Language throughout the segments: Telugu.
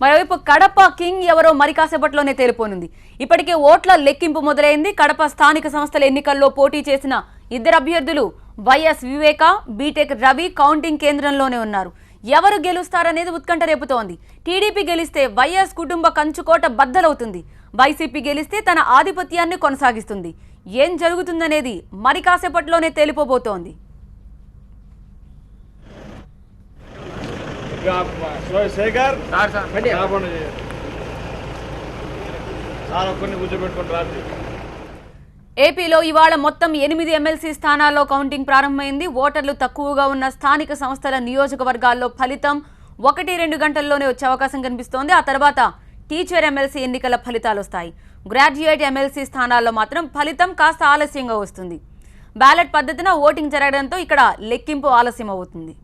మరోవైపు కడప కింగ్ ఎవరో మరి కాసేపట్లోనే తేలిపోనుంది. ఇప్పటికే ఓట్ల లెక్కింపు మొదలైంది. కడప స్థానిక సంస్థల ఎన్నికల్లో పోటీ చేసిన ఇద్దరు అభ్యర్థులు వైఎస్ వివేక, బీటెక్ రవి కౌంటింగ్ కేంద్రంలోనే ఉన్నారు. ఎవరు గెలుస్తారనేది ఉత్కంఠ రేపుతోంది. టీడీపీ గెలిస్తే వైఎస్ కుటుంబ కంచుకోట బద్దలవుతుంది. వైసీపీ గెలిస్తే తన ఆధిపత్యాన్ని కొనసాగిస్తుంది. ఏం జరుగుతుందనేది మరి కాసేపట్లోనే తేలిపోబోతోంది. ఏపీలో ఇవాళ మొత్తం 8 ఎమ్మెల్సీ స్థానాల్లో కౌంటింగ్ ప్రారంభమైంది. ఓటర్లు తక్కువగా ఉన్న స్థానిక సంస్థల నియోజకవర్గాల్లో ఫలితం 1-2 గంటల్లోనే వచ్చే అవకాశం కనిపిస్తోంది. ఆ తర్వాత టీచర్ ఎమ్మెల్సీ ఎన్నికల ఫలితాలు వస్తాయి. గ్రాడ్యుయేట్ ఎమ్మెల్సీ స్థానాల్లో మాత్రం ఫలితం కాస్త ఆలస్యంగా వస్తుంది. బ్యాలెట్ పద్ధతిన ఓటింగ్ జరగడంతో ఇక్కడ లెక్కింపు ఆలస్యం అవుతుంది.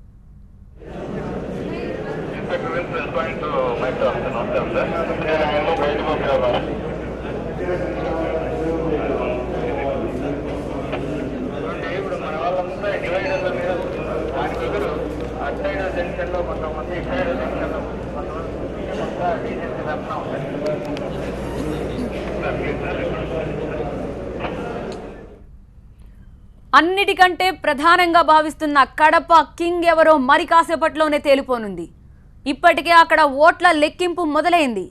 అన్నిటికంటే ప్రధానంగా భావిస్తున్న కడప కింగ్ ఎవరో మరి కాసేపట్లోనే తేలిపోనుంది. ఇప్పటికే అక్కడ ఓట్ల లెక్కింపు మొదలైంది.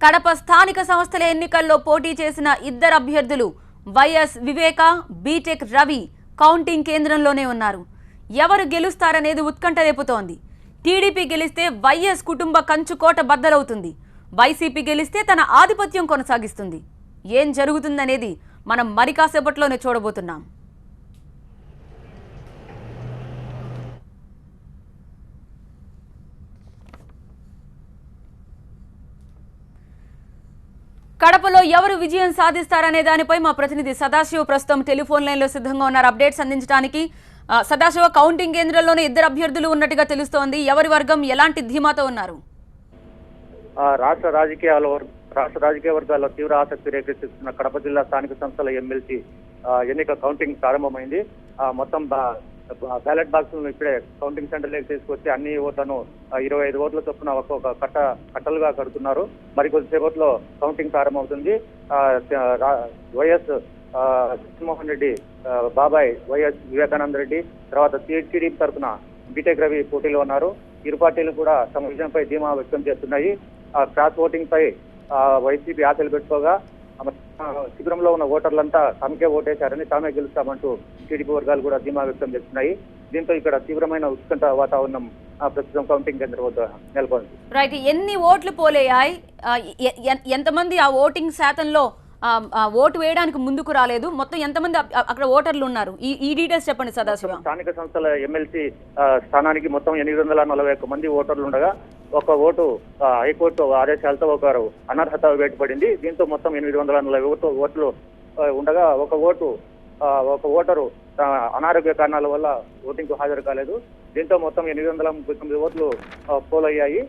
కడప స్థానిక సంస్థల ఎన్నికల్లో పోటీ చేసిన ఇద్దరు అభ్యర్థులు వైఎస్ వివేక, బీటెక్ రవి కౌంటింగ్ కేంద్రంలోనే ఉన్నారు. ఎవరు గెలుస్తారనేది ఉత్కంఠ రేపుతోంది. టీడీపీ గెలిస్తే వైఎస్ కుటుంబ కంచుకోట బద్దలవుతుంది. వైసీపీ గెలిస్తే తన ఆధిపత్యం కొనసాగిస్తుంది. ఏం జరుగుతుందనేది మనం మరి కాసేపట్లోనే చూడబోతున్నాం. కడపలో ఎవరు విజయం సాధిస్తారనే దానిపై మా ప్రతినిధి సదాశివ ప్రస్తుతం టెలిఫోన్ లైన్లో సిద్ధంగా ఉన్నారు అప్డేట్స్ అందించడానికి. సదాశివ, కౌంటింగ్ కేంద్రంలోనే ఇద్దరు అభ్యర్థులు ఉన్నట్టుగా తెలుస్తోంది. ఎవరి వర్గం ఎలాంటి ధీమాతో ఉన్నారు? రాష్ట్ర రాజకీయ వర్గాల్లో తీవ్ర ఆసక్తి రేకెత్తిస్తున్న కడప జిల్లా స్థానిక సంస్థల ఎమ్మెల్సీ ఎన్నిక కౌంటింగ్ ప్రారంభమైంది. మొత్తం బ్యాలెట్ బాక్సులను ఇప్పుడే కౌంటింగ్ సెంటర్లోకి తీసుకొచ్చి అన్ని ఓట్లను 25 ఓట్ల చొప్పున ఒక్కొక్క కట్టలుగా కడుతున్నారు. మరికొద్దిసేపట్లో కౌంటింగ్ ప్రారంభమవుతుంది. వైఎస్ జగన్మోహన్ రెడ్డి బాబాయ్ వైఎస్ వివేకానంద రెడ్డి, తర్వాత టీడీపీ తరఫున బీటెక్ రవి పోటీలో ఉన్నారు. ఇరు పార్టీలు కూడా తమ విజయంపై ధీమా వ్యక్తం చేస్తున్నాయి. క్రాస్ ఓటింగ్ పై వైసీపీ ఆశలు పెట్టుకోగా శిబిరంలో ఉన్న ఓటర్లంతా తమకే ఓటేశారని, తామే గెలుస్తామంటూ టీడీపీ వర్గాలు కూడా ధీమా వ్యక్తం చేస్తున్నాయి. దీంతో ఇక్కడ తీవ్రమైన ఉత్కంఠ వాతావరణం ప్రస్తుతం కౌంటింగ్ కేంద్రం వద్ద నెలకొంది. రైట్, ఎన్ని ఓట్లు పోలేయాయి? ఎంతమంది ఆ ఓటింగ్ శాతంలో ఓటు వేయడానికి ముందుకు రాలేదు? మొత్తం ఎంతమంది అక్కడ ఓటర్లు ఉన్నారు? ఈ డీటెయిల్స్ చెప్పండి సదాశివ. స్థానిక సంస్థల ఎమ్మెల్సీ స్థానానికి మొత్తం 841 మంది ఓటర్లు ఉండగా ఒక ఓటు హైకోర్టు ఆదేశాలతో ఒకరు అనర్హత వేటుపడింది. దీంతో మొత్తం 840 ఓట్లు ఉండగా ఒక ఓటరు అనారోగ్య కారణాల వల్ల ఓటింగ్ కు హాజరు కాలేదు. దీంతో మొత్తం 839 ఓట్లు పోలయ్యాయి.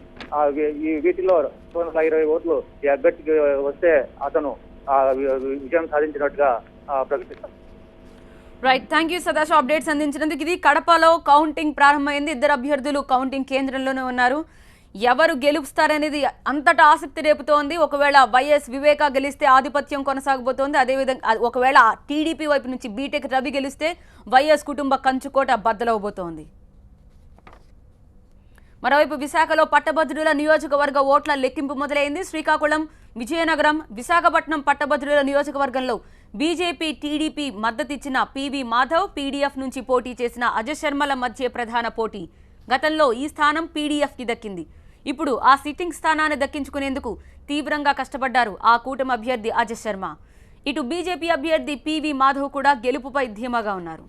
వీటిలో 220 ఓట్లు ఈ అభ్యర్థికి వస్తే అతను విజయం సాధించినట్టుగా ప్రకటిస్తారు. Right, thank you Sadashiva updates అందించినందుకు. ఇది కడపలో కౌంటింగ్ ప్రారంభమైంది. ఇద్దరు అభ్యర్థులు కౌంటింగ్ కేంద్రంలోనే ఉన్నారు. ఎవరు గెలుస్తారనేది అంతటా ఆసక్తి రేపుతోంది. ఒకవేళ వైఎస్ వివేక గెలిస్తే ఆధిపత్యం కొనసాగబోతోంది. అదేవిధంగా ఒకవేళ టీడీపీ వైపు నుంచి బీటెక్ రవి గెలిస్తే వైఎస్ కుటుంబ కంచుకోట బద్దలవబోతోంది. మరోవైపు విశాఖలో పట్టభద్రుల నియోజకవర్గ ఓట్ల లెక్కింపు మొదలైంది. శ్రీకాకుళం, విజయనగరం, విశాఖపట్నం పట్టభద్రుల నియోజకవర్గంలో బీజేపీ, టీడీపీ మద్దతిచ్చిన పీవీ మాధవ్, పీడీఎఫ్ నుంచి పోటీ చేసిన అజయ్ శర్మల మధ్య ప్రధాన పోటీ. గతంలో ఈ స్థానం పీడీఎఫ్కి దక్కింది. ఇప్పుడు ఆ సిట్టింగ్ స్థానాన్ని దక్కించుకునేందుకు తీవ్రంగా కష్టపడ్డారు ఆ కూటమి అభ్యర్థి అజయ్ శర్మ. ఇటు బీజేపీ అభ్యర్థి పీవీ మాధవ్ కూడా గెలుపుపై ధీమాగా ఉన్నారు.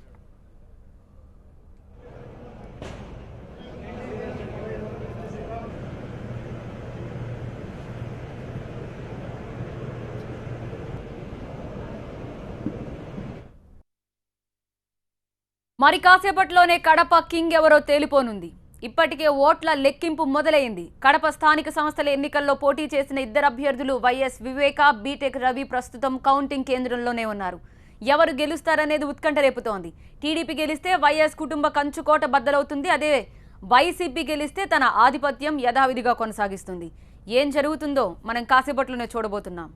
మరి కాసేపట్లోనే కడప కింగ్ ఎవరో తేలిపోనుంది. ఇప్పటికే ఓట్ల లెక్కింపు మొదలైంది. కడప స్థానిక సంస్థల ఎన్నికల్లో పోటీ చేసిన ఇద్దరు అభ్యర్థులు వైఎస్ వివేక, బీటెక్ రవి ప్రస్తుతం కౌంటింగ్ కేంద్రంలోనే ఉన్నారు. ఎవరు గెలుస్తారనేది ఉత్కంఠ రేపుతోంది. టీడీపీ గెలిస్తే వైఎస్ కుటుంబ కంచుకోట బద్దలవుతుంది. అదే వైసీపీ గెలిస్తే తన ఆధిపత్యం యథావిధిగా కొనసాగిస్తుంది. ఏం జరుగుతుందో మనం కాసేపట్లోనే చూడబోతున్నాం.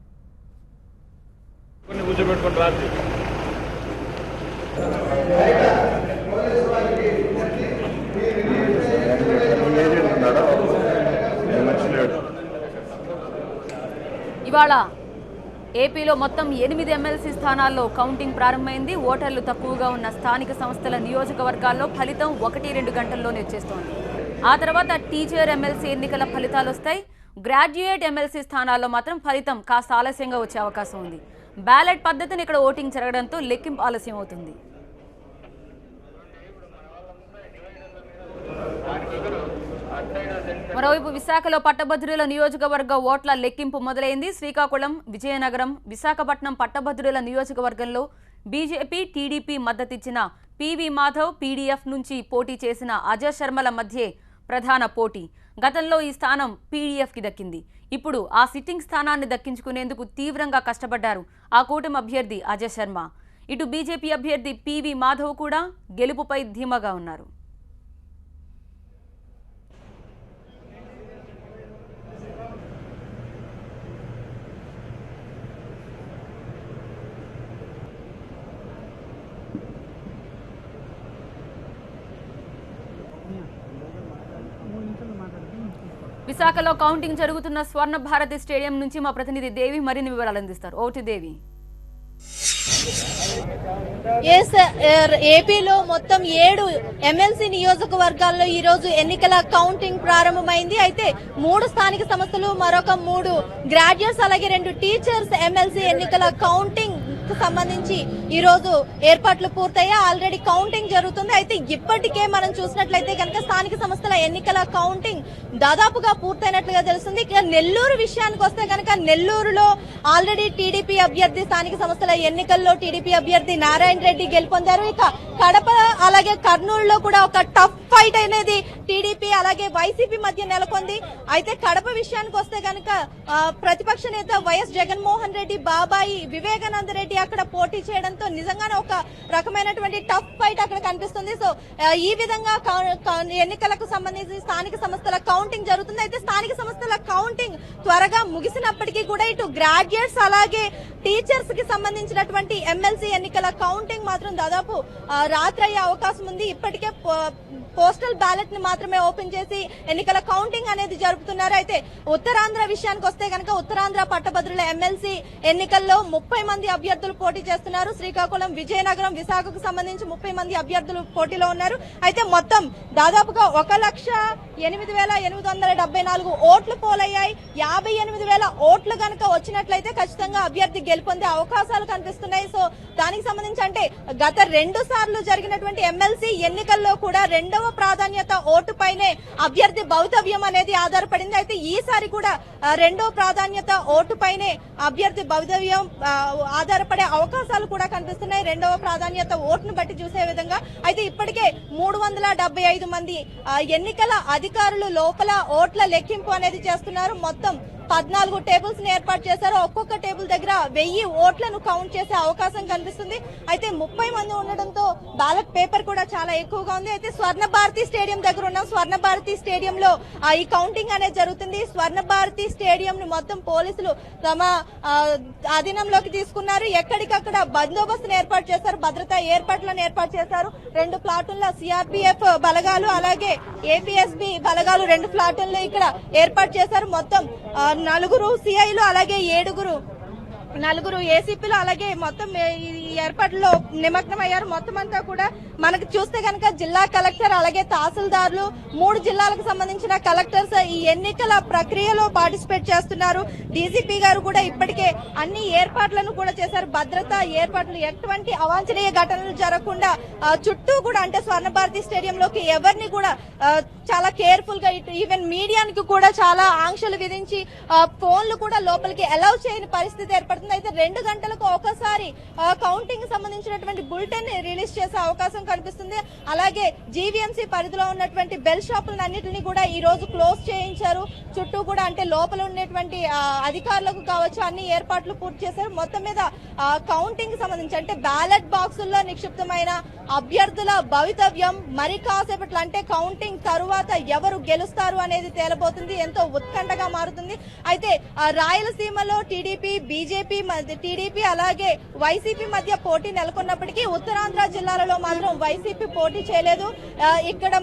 ఇవాళ ఏపీలో మొత్తం 8 ఎమ్మెల్సీ స్థానాల్లో కౌంటింగ్ ప్రారంభమైంది. ఓటర్లు తక్కువగా ఉన్న స్థానిక సంస్థల నియోజకవర్గాల్లో ఫలితం 1-2 గంటల్లోనే వచ్చేస్తోంది. ఆ తర్వాత టీచర్ ఎమ్మెల్సీ ఎన్నికల ఫలితాలు వస్తాయి. గ్రాడ్యుయేట్ ఎమ్మెల్సీ స్థానాల్లో మాత్రం ఫలితం కాస్త ఆలస్యంగా వచ్చే అవకాశం ఉంది. బ్యాలెట్ పద్ధతిని ఇక్కడ ఓటింగ్ జరగడంతో లెక్కింపు ఆలస్యం అవుతుంది. మరోవైపు విశాఖలో పట్టభద్రుల నియోజకవర్గ ఓట్ల లెక్కింపు మొదలైంది. శ్రీకాకుళం, విజయనగరం, విశాఖపట్నం పట్టభద్రుల నియోజకవర్గంలో బీజేపీ, టీడీపీ మద్దతిచ్చిన పివి మాధవ్, పీడీఎఫ్ నుంచి పోటీ చేసిన అజయ్ శర్మల మధ్యే ప్రధాన పోటీ. గతంలో ఈ స్థానం పీడీఎఫ్కి దక్కింది. ఇప్పుడు ఆ సిట్టింగ్ స్థానాన్ని దక్కించుకునేందుకు తీవ్రంగా కష్టపడ్డారు ఆ కూటమి అభ్యర్థి అజయ్ శర్మ. ఇటు బీజేపీ అభ్యర్థి పివి మాధవ్ కూడా గెలుపుపై ధీమాగా ఉన్నారు. విశాఖలో కౌంటింగ్ జరుగుతున్న స్వర్ణ భారతి స్టేడియం నుంచి మా ప్రతినిధి దేవి మరిన్ని వివరాలు అందిస్తారు. ఓటు దేవి. ఏపీలో మొత్తం 7 ఎమ్మెల్సీ నియోజకవర్గాల్లో ఈ రోజు ఎన్నికల కౌంటింగ్ ప్రారంభమైంది. అయితే 3 స్థానిక సంస్థలు, మరొక 3 గ్రాడ్యుయేట్స్, అలాగే 2 టీచర్స్ ఎమ్మెల్సీ ఎన్నికల కౌంటింగ్ సంబంధించి ఈ రోజు ఏర్పాట్లు పూర్తయ్యాయి. ఆల్రెడీ కౌంటింగ్ జరుగుతుంది. అయితే ఇప్పటికే మనం చూసినట్లయితే కనుక స్థానిక సంస్థల ఎన్నికల కౌంటింగ్ దాదాపుగా పూర్తయినట్లుగా తెలుస్తుంది. ఇక నెల్లూరు విషయానికి వస్తే కనుక నెల్లూరులో ఆల్రెడీ టీడీపీ అభ్యర్థి స్థానిక సంస్థల ఎన్నికల్లో టీడీపీ అభ్యర్థి నారాయణ రెడ్డి గెలుపొందారు. ఇక కడప అలాగే కర్నూలులో కూడా ఒక టఫ్ ఫైట్ అనేది టీడీపీ అలాగే వైసీపీ మధ్య నెలకొంది. అయితే కడప విషయానికి వస్తే కనుక ప్రతిపక్ష నేత వైఎస్ జగన్మోహన్ రెడ్డి బాబాయి వివేకానంద రెడ్డి అక్కడ పోటీ చేయడంతో నిజంగానే ఒక రకమైనటువంటి టఫ్ ఫైట్ అక్కడ కనిపిస్తుంది. సో ఈ విధంగా ఎన్నికలకు సంబంధించి స్థానిక సంస్థల కౌంటింగ్ జరుగుతుంది. అయితే స్థానిక సంస్థల కౌంటింగ్ త్వరగా ముగిసినప్పటికీ కూడా ఇటు గ్రాడ్యుయేట్స్ అలాగే టీచర్స్ కి సంబంధించినటువంటి ఎమ్మెల్సీ ఎన్నికల కౌంటింగ్ మాత్రం దాదాపు రాత్రి అయ్యే అవకాశం ఉంది. ఇప్పటికే పోస్టల్ బ్యాలెట్ ని మాత్రమే ఓపెన్ చేసి ఎన్నికల కౌంటింగ్ అనేది జరుపుతున్నారు. అయితే ఉత్తరాంధ్ర విషయానికి వస్తే కనుక ఉత్తరాంధ్ర పట్టభద్రుల ఎమ్మెల్సీ ఎన్నికల్లో 30 మంది అభ్యర్థులు పోటీ చేస్తున్నారు. శ్రీకాకుళం, విజయనగరం, విశాఖకు సంబంధించి 30 మంది అభ్యర్థులు పోటీలో ఉన్నారు. అయితే మొత్తం దాదాపుగా 1,08,874 ఓట్లు పోలయ్యాయి. 58,000 ఓట్లు కనుక వచ్చినట్లయితే ఖచ్చితంగా అభ్యర్థి గెలుపొందే అవకాశాలు కనిపిస్తున్నాయి. సో దానికి సంబంధించి అంటే గత 2 సార్లు జరిగినటువంటి ఎమ్మెల్సీ ఎన్నికల్లో కూడా 2వ ప్రాధాన్యత ఓటు పైనే అభ్యర్థి భవితవ్యం అనేది ఆధారపడింది. అయితే ఈసారి కూడా 2వ ప్రాధాన్యత ఓటు పైనే అభ్యర్థి భవితవ్యం ఆధారపడే అవకాశాలు కూడా కనిపిస్తున్నాయి. 2వ ప్రాధాన్యత ఓటును బట్టి చూసే విధంగా. అయితే ఇప్పటికే 375 మంది ఎన్నికల అధికారులు లోపల ఓట్ల లెక్కింపు అనేది చేస్తున్నారు. మొత్తం 14 టేబుల్స్ ని ఏర్పాటు చేశారు. ఒక్కొక్క టేబుల్ దగ్గర 1000 ఓట్లను కౌంట్ చేసే అవకాశం కనిపిస్తుంది. అయితే 30 మంది ఉండడంతో బ్యాలెట్ పేపర్ కూడా చాలా ఎక్కువగా ఉంది. అయితే స్వర్ణ భారతి స్టేడియం దగ్గర ఉన్నాం. స్వర్ణ భారతి స్టేడియంలో ఈ కౌంటింగ్ అనేది జరుగుతుంది. స్వర్ణ భారతి స్టేడియం ని మొత్తం పోలీసులు తమ అధీనంలోకి తీసుకున్నారు. ఎక్కడికక్కడ బందోబస్తును ఏర్పాటు చేశారు. భద్రతా ఏర్పాట్లను ఏర్పాటు చేశారు. 2 ప్లాటూన్ల సిఆర్పీఎఫ్ బలగాలు అలాగే ఏపీఎస్బీ బలగాలు 2 ప్లాటూన్లు ఇక్కడ ఏర్పాటు చేశారు. మొత్తం 4 సిఐలు అలాగే 4 ఏసీపీలు అలాగే మొత్తం ఈ ఏర్పాట్లలో నిమగ్నమయ్యారు. మొత్తం అంతా కూడా మనకు చూస్తే కనుక జిల్లా కలెక్టర్ అలాగే తహసీల్దార్లు 3 జిల్లాలకు సంబంధించిన కలెక్టర్స్ ఈ ఎన్నికల ప్రక్రియలో పార్టిసిపేట్ చేస్తున్నారు. డీజీపీ గారు కూడా ఇప్పటికే అన్ని ఏర్పాట్లను కూడా చేశారు. భద్రతా ఏర్పాట్లు ఎటువంటి అవాంఛనీయ ఘటనలు జరగకుండా చుట్టూ కూడా అంటే స్వర్ణ భారతి స్టేడియంలోకి ఎవరిని కూడా చాలా కేర్ఫుల్ గా ఈవెన్ మీడియానికి కూడా చాలా ఆంక్షలు విధించి ఫోన్లు కూడా లోపలికి అలౌ చేయని పరిస్థితి ఏర్పడుతుంది. అయితే 2 గంటలకు ఒకసారి కౌంటింగ్ సంబంధించినటువంటి బులెటిన్ రిలీజ్ చేసే అవకాశం కనిపిస్తుంది. అలాగే జీవీఎంసీ పరిధిలో ఉన్నటువంటి బెల్ షాపులను అన్నింటినీ కూడా ఈ రోజు క్లోజ్ చేయించారు. చుట్టూ కూడా అంటే లోపల ఉన్నటువంటి అధికారులకు కావచ్చు అన్ని ఏర్పాట్లు పూర్తి చేశారు. మొత్తం మీద కౌంటింగ్ సంబంధించి అంటే బ్యాలెట్ బాక్సుల్లో నిక్షిప్తమైన అభ్యర్థుల భవితవ్యం మరి కాసేపట్లో అంటే కౌంటింగ్ తరువాత ఎవరు గెలుస్తారు అనేది తేలబోతుంది. ఎంతో ఉత్కంఠగా మారుతుంది. అయితే రాయలసీమలో టీడీపీ బీజేపీ టీడీపీ అలాగే వైసీపీ మధ్య పోటీ నెలకొన్నప్పటికీ ఉత్తరాంధ్ర జిల్లాలలో మాత్రం వైసీపీ పోటీ చేయలేదు. ఇక్కడ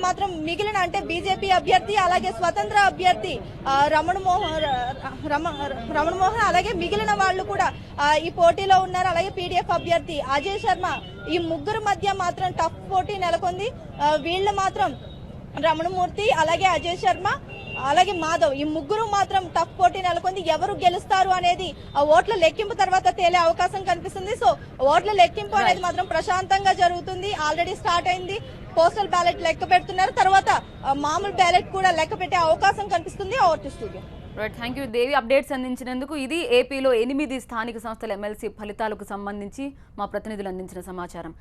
మాత్రం మిగిలిన అంటే బీజేపీ అభ్యర్థి అలాగే స్వతంత్ర అభ్యర్థి రమణ మోహన్ అలాగే మిగిలిన వాళ్ళు కూడా ఈ పోటీలో ఉన్నారు. అలాగే పీడీఎఫ్ అభ్యర్థి అజయ్ శర్మ ఈ ముగ్గురు మధ్య మాత్రం టఫ్ పోటీ నెలకొంది. వీళ్ళు మాత్రం రమణమూర్తి అలాగే అజయ్ శర్మ అలాగే మాధవ్ ఈ ముగ్గురు మాత్రం టఫ్ పోటీ నెలకొంది. ఎవరు గెలుస్తారు అనేది ఓట్ల లెక్కింపు తర్వాత తేలే అవకాశం కనిపిస్తుంది. సో ఓట్ల లెక్కింపు అనేది మాత్రం ప్రశాంతంగా జరుగుతుంది. ఆల్రెడీ స్టార్ట్ అయింది. పోస్టల్ బ్యాలెట్ లెక్క పెడుతున్నారు. తర్వాత మామూలు బ్యాలెట్ కూడా లెక్క పెట్టే అవకాశం కనిపిస్తుంది. Over to studio. Right, thank you Devi, updates అందించినందుకు. ఇది ఏపీలో 8 స్థానిక సంస్థల ఎమ్మెల్సీ ఫలితాలకు సంబంధించి మా ప్రతినిధులు అందించిన సమాచారం.